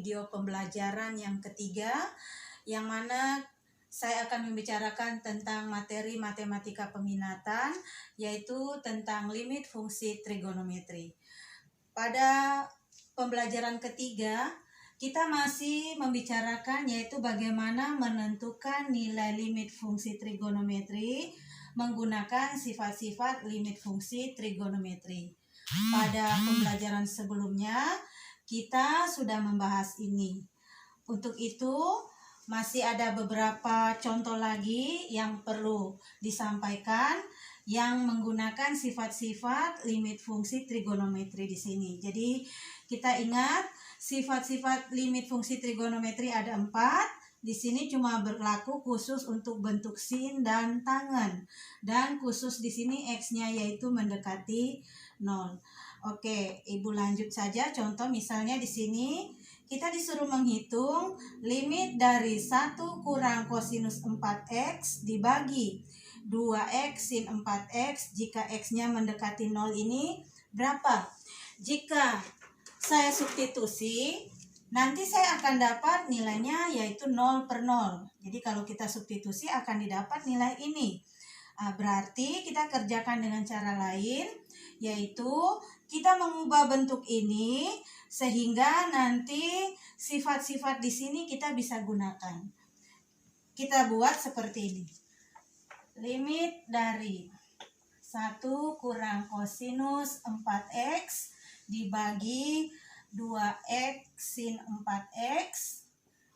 video pembelajaran yang ketiga, yang mana saya akan membicarakan tentang materi matematika peminatan, yaitu tentang limit fungsi trigonometri. Pada pembelajaran ketiga, kita masih membicarakan yaitu bagaimana menentukan nilai limit fungsi trigonometri menggunakan sifat-sifat limit fungsi trigonometri. Pada pembelajaran sebelumnya, kita sudah membahas ini. Untuk itu, masih ada beberapa contoh lagi yang perlu disampaikan yang menggunakan sifat-sifat limit fungsi trigonometri di sini. Jadi, kita ingat sifat-sifat limit fungsi trigonometri ada 4. Di sini cuma berlaku khusus untuk bentuk sin dan tangen. Dan khusus di sini X-nya yaitu mendekati 0. Oke, Ibu lanjut saja. Contoh misalnya di sini kita disuruh menghitung limit dari 1 kurang kosinus 4X dibagi 2X sin 4X jika X-nya mendekati 0 ini berapa? Jika saya substitusi, nanti saya akan dapat nilainya yaitu 0 per 0. Jadi kalau kita substitusi akan didapat nilai ini. Berarti kita kerjakan dengan cara lain, yaitu kita mengubah bentuk ini sehingga nanti sifat-sifat di sini kita bisa gunakan. Kita buat seperti ini. Limit dari 1 kurang kosinus 4X dibagi 2X sin 4X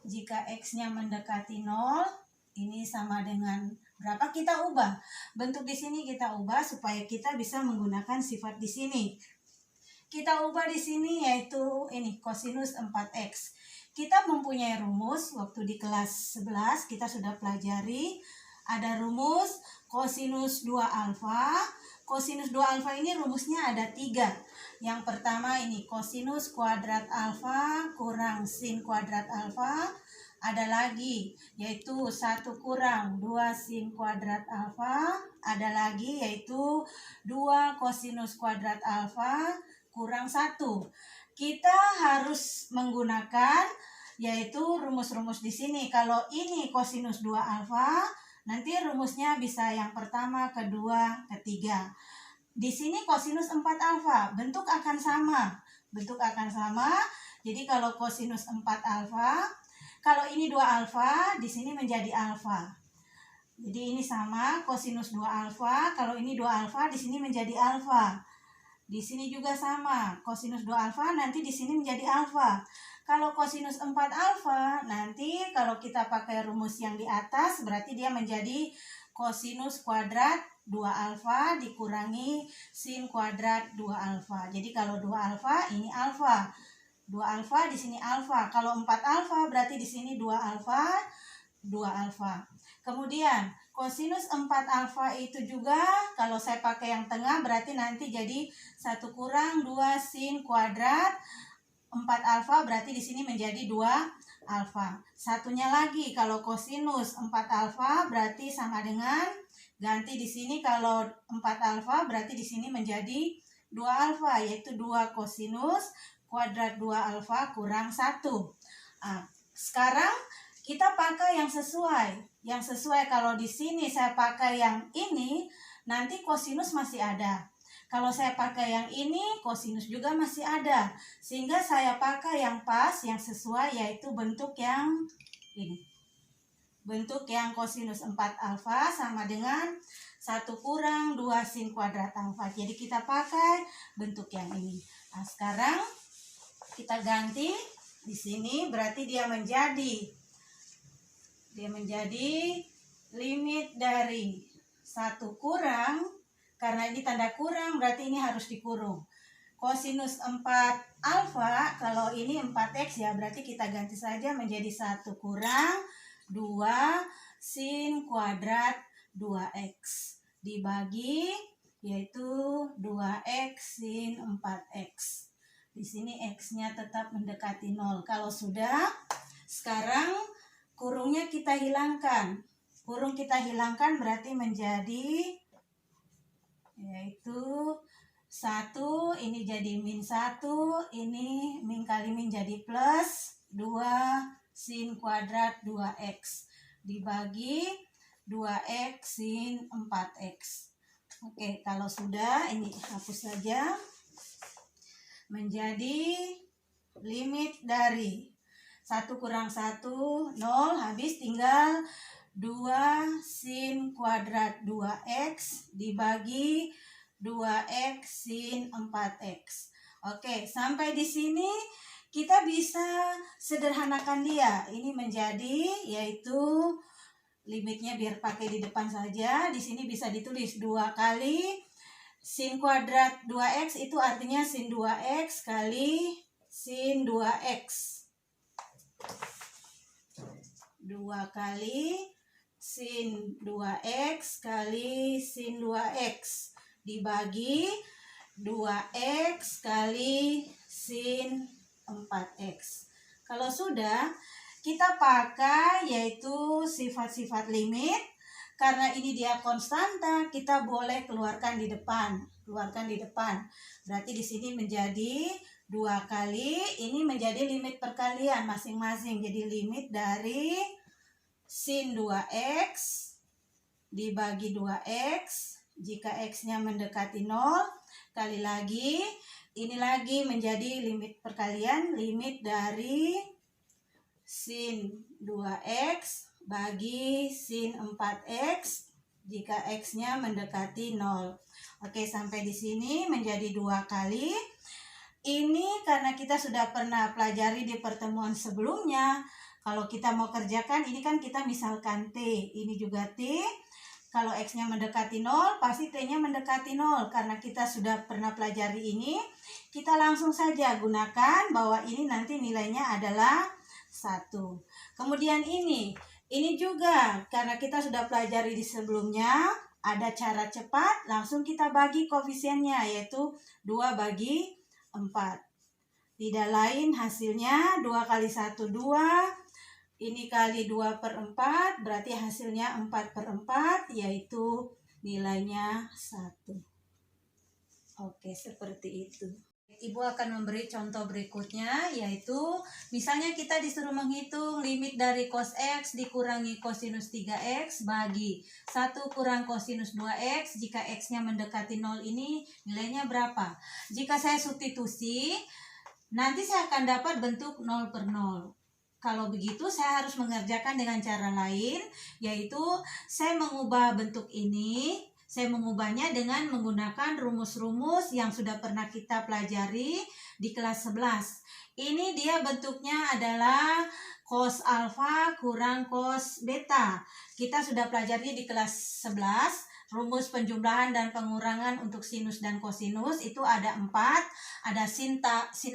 jika X-nya mendekati 0, ini sama dengan berapa? Kita ubah bentuk di sini, kita ubah supaya kita bisa menggunakan sifat di sini. Kita ubah di sini yaitu ini kosinus 4X. Kita mempunyai rumus waktu di kelas 11 kita sudah pelajari, ada rumus kosinus 2 alfa. Kosinus 2 alfa ini rumusnya ada 3. Yang pertama ini kosinus kuadrat alfa kurang sin kuadrat alfa. Ada lagi yaitu 1 kurang 2 sin kuadrat alfa. Ada lagi yaitu 2 kosinus kuadrat alfa kurang 1. Kita harus menggunakan yaitu rumus-rumus di sini. Kalau ini kosinus 2 alfa, nanti rumusnya bisa yang pertama, kedua, ketiga. Di sini kosinus 4 alfa, bentuk akan sama. Bentuk akan sama. Jadi kalau kosinus 4 alfa, kalau ini 2 alfa, di sini menjadi alfa. Jadi ini sama, kosinus 2 alfa, kalau ini 2 alfa, di sini menjadi alfa. Di sini juga sama, kosinus 2 alfa, nanti di sini menjadi alfa. Kalau kosinus 4 alfa, nanti kalau kita pakai rumus yang di atas, berarti dia menjadi kosinus kuadrat 2 alfa dikurangi sin kuadrat 2 alfa. Jadi kalau 2 alfa, ini alfa. 2 alfa di sini alfa. Kalau 4 alfa, berarti di sini 2 alfa, 2 alfa. Kemudian kosinus 4 alfa itu juga kalau saya pakai yang tengah berarti nanti jadi 1 kurang 2 sin kuadrat 4 alfa, berarti di sini menjadi 2 alfa. Satunya lagi kalau kosinus 4 alfa berarti sama dengan ganti di sini, kalau 4 alfa berarti di sini menjadi 2 alfa, yaitu 2 kosinus kuadrat 2 alfa kurang 1. Sekarang kita pakai yang sesuai. Yang sesuai kalau di sini saya pakai yang ini, nanti kosinus masih ada. Kalau saya pakai yang ini, kosinus juga masih ada. Sehingga saya pakai yang pas, yang sesuai, yaitu bentuk yang ini. Bentuk yang kosinus 4 alfa sama dengan 1 kurang 2 sin kuadrat alfa. Jadi kita pakai bentuk yang ini. Nah, sekarang kita ganti di sini, berarti dia menjadi limit dari 1 kurang, karena ini tanda kurang berarti ini harus dikurung. Kosinus 4 alfa, kalau ini 4x ya, berarti kita ganti saja menjadi 1 kurang 2 sin kuadrat 2x dibagi yaitu 2x sin 4x. Di sini x-nya tetap mendekati 0. Kalau sudah, sekarang kurungnya kita hilangkan. Kurung kita hilangkan berarti menjadi yaitu 1, ini jadi min 1, ini min kali min jadi plus. 2 sin kuadrat 2x dibagi 2x sin 4x. Oke, kalau sudah ini hapus saja. Menjadi limit dari 1 kurang 1, 0, habis tinggal 2 sin kuadrat 2x dibagi 2x sin 4x. Oke, sampai di sini kita bisa sederhanakan dia. Ini menjadi, yaitu limitnya biar pakai di depan saja. Di sini bisa ditulis 2 kali sin kuadrat 2x, itu artinya sin 2x kali sin 2x. 2 kali sin 2x kali sin 2x dibagi 2x kali sin 4x. Kalau sudah, kita pakai yaitu sifat-sifat limit. Karena ini dia konstanta, kita boleh keluarkan di depan. Berarti di sini menjadi 2 kali, ini menjadi limit perkalian masing-masing. Jadi limit dari sin 2x dibagi 2x jika x-nya mendekati 0, kali lagi, ini lagi menjadi limit perkalian, limit dari sin 2x bagi sin 4x jika x-nya mendekati 0. Oke, sampai di sini menjadi 2 kali. Ini karena kita sudah pernah pelajari di pertemuan sebelumnya. Kalau kita mau kerjakan, ini kan kita misalkan T, ini juga T. Kalau x-nya mendekati 0, pasti t-nya mendekati 0. Karena kita sudah pernah pelajari ini, kita langsung saja gunakan bahwa ini nanti nilainya adalah 1. Kemudian ini juga karena kita sudah pelajari di sebelumnya, ada cara cepat, langsung kita bagi koefisiennya, yaitu 2 bagi 4. Tidak lain hasilnya 2 kali 1, 2. Ini kali 2 per 4, berarti hasilnya 4 per 4, yaitu nilainya 1. Oke, seperti itu. Ibu akan memberi contoh berikutnya, yaitu misalnya kita disuruh menghitung limit dari cos x dikurangi cosinus 3x bagi 1 kurang cosinus 2x jika x-nya mendekati 0, ini nilainya berapa? Jika saya substitusi, nanti saya akan dapat bentuk 0 per 0. Kalau begitu saya harus mengerjakan dengan cara lain, yaitu saya mengubah bentuk ini. Saya mengubahnya dengan menggunakan rumus-rumus yang sudah pernah kita pelajari di kelas 11. Ini dia bentuknya adalah cos alfa kurang cos beta. Kita sudah pelajari di kelas 11. Rumus penjumlahan dan pengurangan untuk sinus dan kosinus itu ada 4. Ada sin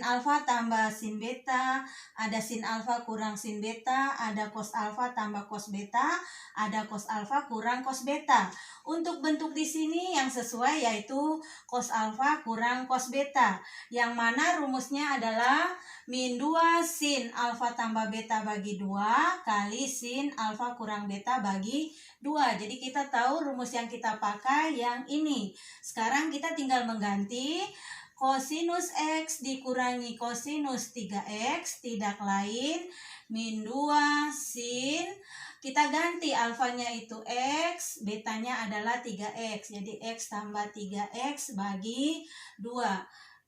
alfa tambah sin beta, ada sin alfa kurang sin beta, ada cos alfa tambah cos beta, ada cos alfa kurang cos beta. Untuk bentuk di sini yang sesuai yaitu cos alfa kurang cos beta, yang mana rumusnya adalah min 2 sin alfa tambah beta bagi 2 kali sin alfa kurang beta bagi 2. Jadi kita tahu rumus yang kita pakai yang ini. Sekarang kita tinggal mengganti cosinus x dikurangi cosinus 3x, tidak lain min 2 sin, kita ganti alfanya itu x, betanya adalah 3x. Jadi x tambah 3x bagi 2.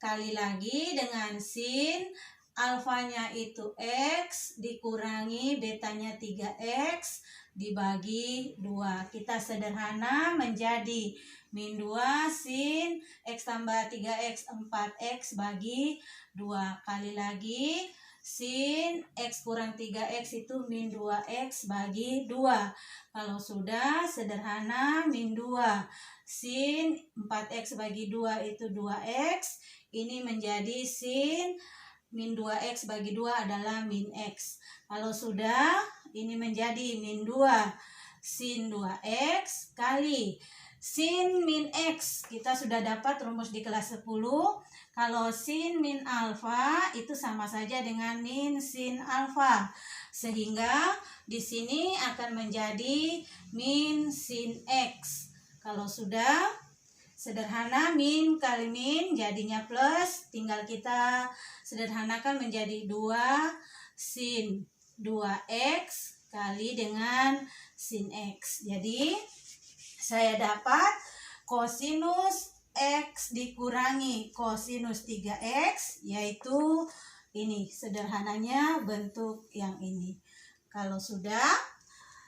Kali lagi dengan sin, alfanya itu x dikurangi betanya 3x dibagi 2. Kita sederhana menjadi min 2 sin x tambah 3x 4x bagi 2. Kali lagi sin x kurang 3x itu min 2x bagi 2. Kalau sudah sederhana min 2 sin 4x bagi 2 itu 2x. Ini menjadi sin min 2x bagi 2 adalah min x. Kalau sudah, ini menjadi min 2 sin 2x kali sin min x. Kita sudah dapat rumus di kelas 10. Kalau sin min alfa itu sama saja dengan min sin alfa. Sehingga di sini akan menjadi min sin x. Kalau sudah, sederhana min kali min jadinya plus, tinggal kita sederhanakan menjadi 2 sin 2x kali dengan sin x. Jadi saya dapat kosinus x dikurangi kosinus 3x, yaitu ini sederhananya bentuk yang ini. Kalau sudah,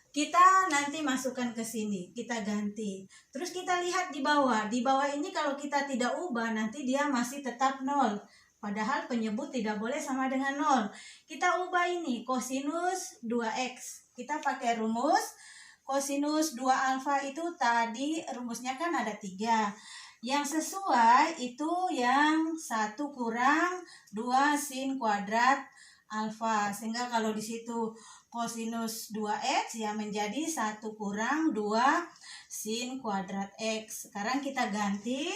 kita nanti masukkan ke sini, kita ganti. Terus kita lihat di bawah. Di bawah ini kalau kita tidak ubah, nanti dia masih tetap 0. Padahal penyebut tidak boleh sama dengan 0. Kita ubah ini, kosinus 2x. Kita pakai rumus. Kosinus 2 alfa itu tadi rumusnya kan ada 3. Yang sesuai itu yang 1 kurang 2 sin kuadrat alfa. Sehingga kalau di situ kosinus 2x ya menjadi 1 kurang 2 sin kuadrat x. Sekarang kita ganti.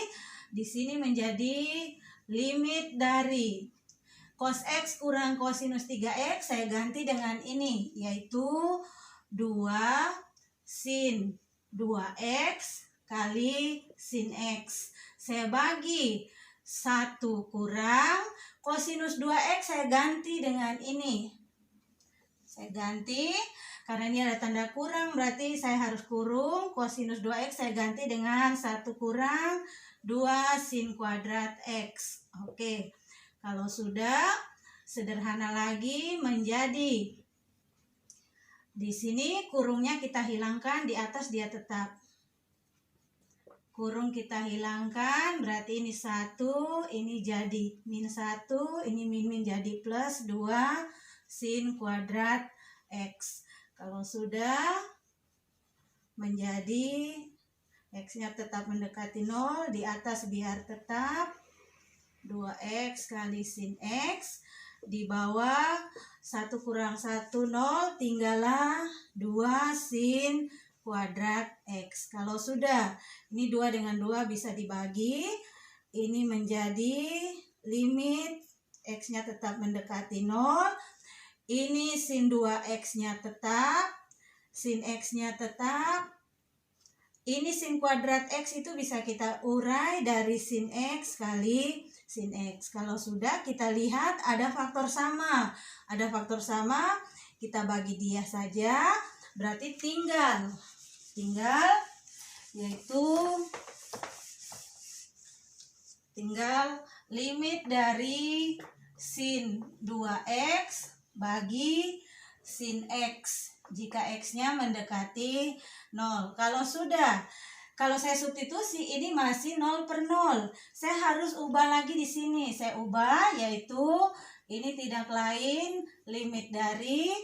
Di sini menjadi limit dari cos x kurang kosinus 3x, saya ganti dengan ini, yaitu 2 sin 2x kali sin x. Saya bagi 1 kurang kosinus 2x, saya ganti dengan ini. Saya ganti, karena ini ada tanda kurang, berarti saya harus kurung. Kosinus 2x saya ganti dengan 1 kurang 2 sin kuadrat x. Oke, kalau sudah, sederhana lagi menjadi, di sini kurungnya kita hilangkan, di atas dia tetap. Kurung kita hilangkan, berarti ini 1, ini jadi min 1, ini min jadi plus 2 sin kuadrat x. Kalau sudah, menjadi x-nya tetap mendekati 0, di atas biar tetap 2x kali sin x, di bawah 1 kurang 1 0, tinggallah 2 sin kuadrat x. Kalau sudah, ini 2 dengan 2 bisa dibagi, ini menjadi limit x-nya tetap mendekati 0, ini sin 2x-nya tetap, sin x-nya tetap, ini sin kuadrat x itu bisa kita urai dari sin x kali sin x. Kalau sudah, kita lihat ada faktor sama. Ada faktor sama, kita bagi dia saja. Berarti tinggal yaitu tinggal limit dari sin 2x bagi sin x jika x-nya mendekati 0. Kalau saya substitusi, ini masih 0 per 0. Saya harus ubah lagi di sini. Saya ubah, yaitu ini tidak lain limit dari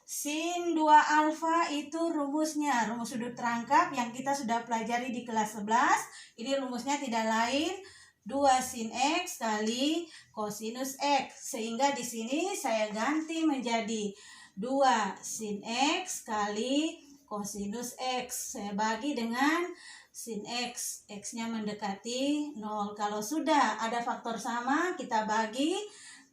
sin 2 alfa itu rumusnya, rumus sudut rangkap yang kita sudah pelajari di kelas 11. Ini rumusnya tidak lain 2 sin x kali kosinus x. Sehingga di sini saya ganti menjadi 2 sin x kali kosinus x. Saya bagi dengan sin x. X-nya mendekati 0. Kalau sudah ada faktor sama, kita bagi,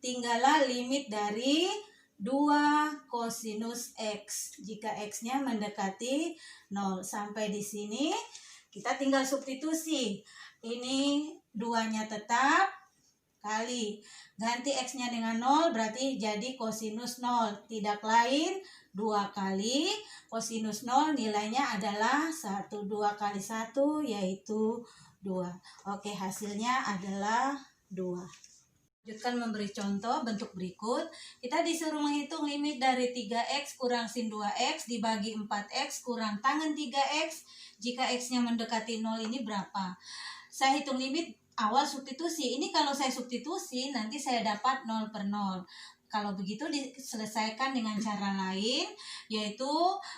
tinggallah limit dari 2 kosinus x jika x-nya mendekati 0. Sampai di sini kita tinggal substitusi. Ini 2-nya tetap kali ganti x-nya dengan 0, berarti jadi kosinus 0. Tidak lain 2 kali kosinus 0, nilainya adalah 1. 2 kali 1 yaitu 2. Oke, hasilnya adalah 2. Lanjutkan memberi contoh bentuk berikut. Kita disuruh menghitung limit dari 3x kurang sin 2x dibagi 4x kurang tangen 3x jika x-nya mendekati 0, ini berapa? Saya hitung limit awal substitusi. Ini kalau saya substitusi nanti saya dapat 0 per 0. Kalau begitu diselesaikan dengan cara lain, yaitu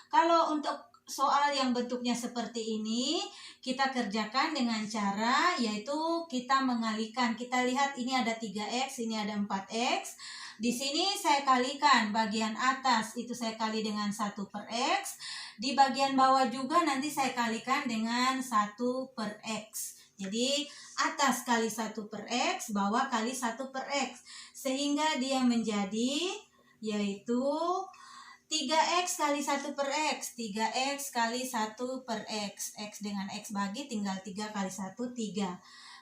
kalau untuk soal yang bentuknya seperti ini, kita kerjakan dengan cara yaitu kita mengalihkan. Kita lihat ini ada 3x, ini ada 4x. Di sini saya kalikan bagian atas itu saya kali dengan 1 per x. Di bagian bawah juga nanti saya kalikan dengan 1 per x. Jadi atas kali 1 per x, bawah kali 1 per x. Sehingga dia menjadi yaitu 3x kali 1 per x, 3x kali 1 per x. X dengan x bagi tinggal 3 kali 1, 3.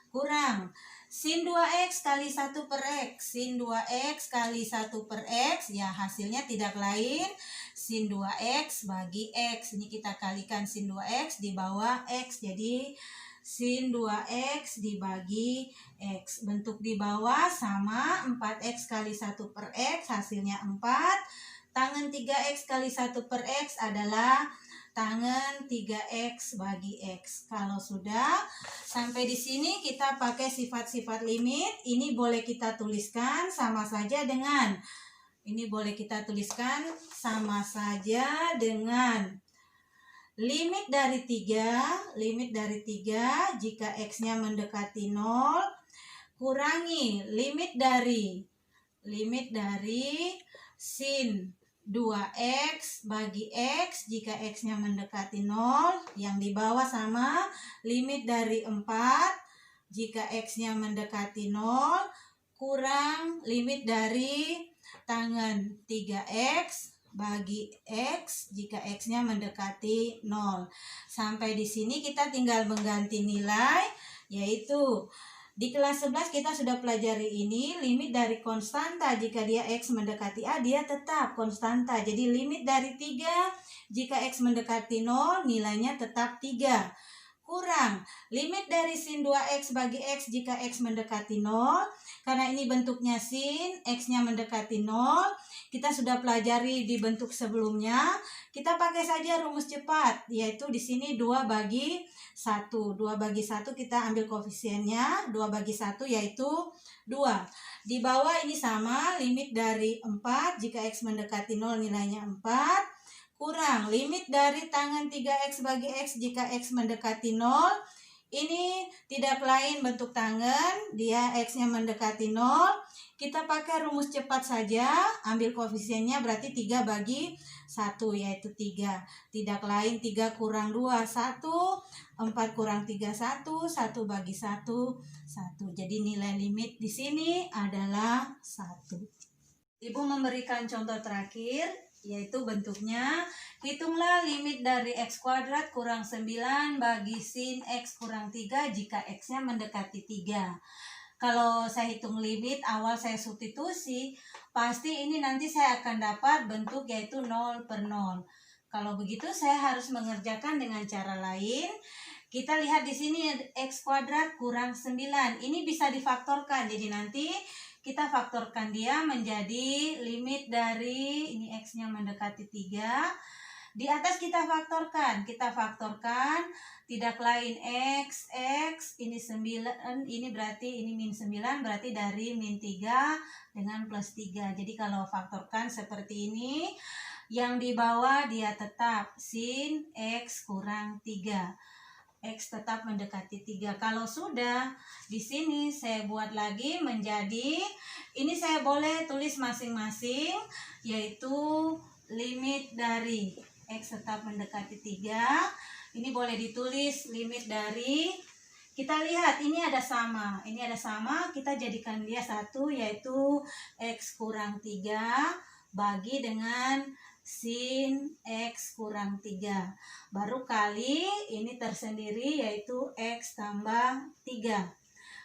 kurang sin 2x kali 1 per x. Sin 2x kali 1 per x, ya hasilnya tidak lain sin 2x bagi x. Ini kita kalikan sin 2x di bawah x, jadi sin 2x dibagi x. Bentuk di bawah sama 4x kali 1 per x, hasilnya 4. Tangan 3x kali 1 per x adalah tangan 3x bagi x. Kalau sudah sampai di sini kita pakai sifat-sifat limit. Ini boleh kita tuliskan sama saja dengan limit dari 3 jika x-nya mendekati 0 kurangi limit dari sin 2x bagi x jika x-nya mendekati 0, yang di bawah sama limit dari 4 jika x-nya mendekati 0 kurang limit dari tangan 3x bagi x jika x-nya mendekati 0. Sampai di sini kita tinggal mengganti nilai, yaitu di kelas 11 kita sudah pelajari ini, limit dari konstanta jika dia x mendekati A, dia tetap konstanta. Jadi limit dari 3 jika x mendekati 0, nilainya tetap 3. Kurang limit dari sin 2x bagi x jika x mendekati 0. Karena ini bentuknya sin, x-nya mendekati 0. Kita sudah pelajari di bentuk sebelumnya. Kita pakai saja rumus cepat, yaitu di sini 2 bagi 1. 2 bagi 1 kita ambil koefisiennya, 2 bagi 1 yaitu 2. Di bawah ini sama, limit dari 4 jika x mendekati 0 nilainya 4. Kurang limit dari tangan 3x bagi x jika x mendekati 0. Ini tidak lain bentuk tangan, dia x-nya mendekati 0. Kita pakai rumus cepat saja, ambil koefisiennya berarti 3 bagi 1 yaitu 3. Tidak lain 3 kurang 2, 1. 4 kurang 3, 1. 1 bagi 1, 1. Jadi nilai limit di sini adalah 1. Ibu memberikan contoh terakhir, yaitu bentuknya, hitunglah limit dari x kuadrat kurang 9 bagi sin x kurang 3 jika x-nya mendekati 3. Kalau saya hitung limit, awal saya substitusi, pasti ini nanti saya akan dapat bentuk yaitu 0 per 0. Kalau begitu saya harus mengerjakan dengan cara lain. Kita lihat di sini x kuadrat kurang 9. Ini bisa difaktorkan, jadi nanti kita faktorkan dia menjadi limit dari, ini x-nya mendekati 3. Di atas kita faktorkan tidak lain x, ini 9, ini berarti ini min 9, berarti dari min 3 dengan plus 3. Jadi kalau faktorkan seperti ini, yang di bawah dia tetap sin x kurang 3. X tetap mendekati 3. Kalau sudah, di sini saya buat lagi menjadi, ini saya boleh tulis masing-masing, yaitu limit dari X tetap mendekati 3. Ini boleh ditulis limit dari, kita lihat ini ada sama, kita jadikan dia 1, yaitu X kurang 3 bagi dengan sin X kurang 3. Baru kali ini tersendiri yaitu X tambah 3.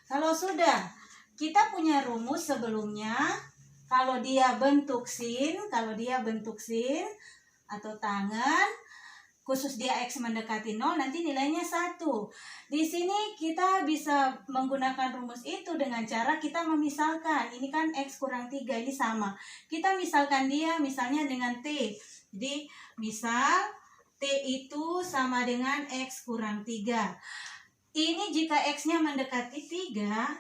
Kalau sudah, kita punya rumus sebelumnya, kalau dia bentuk sin atau tangan, khusus dia X mendekati 0, nanti nilainya 1. Di sini kita bisa menggunakan rumus itu dengan cara kita memisalkan. Ini kan X kurang 3, ini sama. Kita misalkan dia misalnya dengan T. Jadi misal T itu sama dengan X kurang 3. Ini jika X-nya mendekati 3,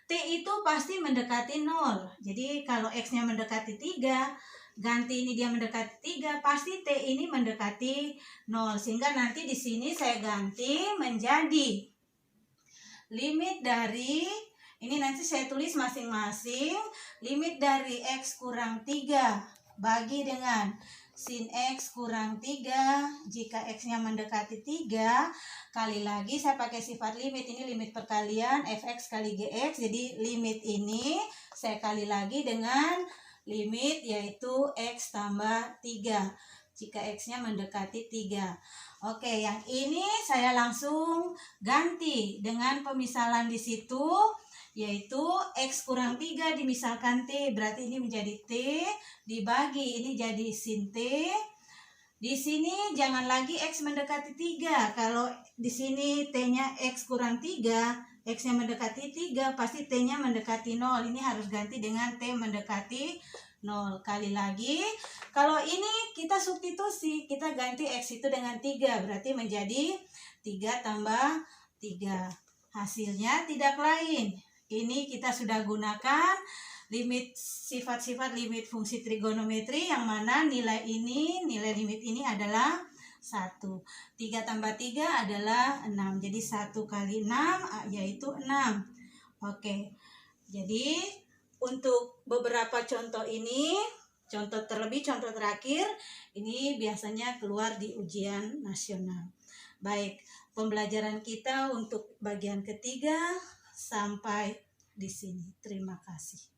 T itu pasti mendekati 0. Jadi kalau X-nya mendekati 3, ganti ini dia mendekati 3, pasti T ini mendekati 0. Sehingga nanti di sini saya ganti menjadi limit dari, ini nanti saya tulis masing-masing, limit dari X kurang 3 bagi dengan sin X kurang 3 jika X-nya mendekati 3. Kali lagi saya pakai sifat limit, ini limit perkalian fx kali gx. Jadi limit ini saya kali lagi dengan limit yaitu X tambah 3. jika X-nya mendekati 3. Oke, yang ini saya langsung ganti dengan pemisalan di situ, yaitu X kurang 3 dimisalkan T, berarti ini menjadi T, dibagi ini jadi sin T. Di sini jangan lagi X mendekati 3, kalau di sini T-nya X kurang 3, X-nya mendekati 3, pasti T-nya mendekati 0, ini harus ganti dengan T mendekati 0. Kali lagi, kalau ini kita substitusi, kita ganti X itu dengan 3, berarti menjadi 3 tambah 3. Hasilnya tidak lain, ini kita sudah gunakan limit sifat-sifat limit fungsi trigonometri, yang mana nilai limit ini adalah 1. 3 tambah 3 adalah 6, jadi 1 kali 6 yaitu 6. Oke, jadi untuk beberapa contoh ini, contoh terakhir, ini biasanya keluar di ujian nasional. Baik, pembelajaran kita untuk bagian ketiga sampai di sini. Terima kasih.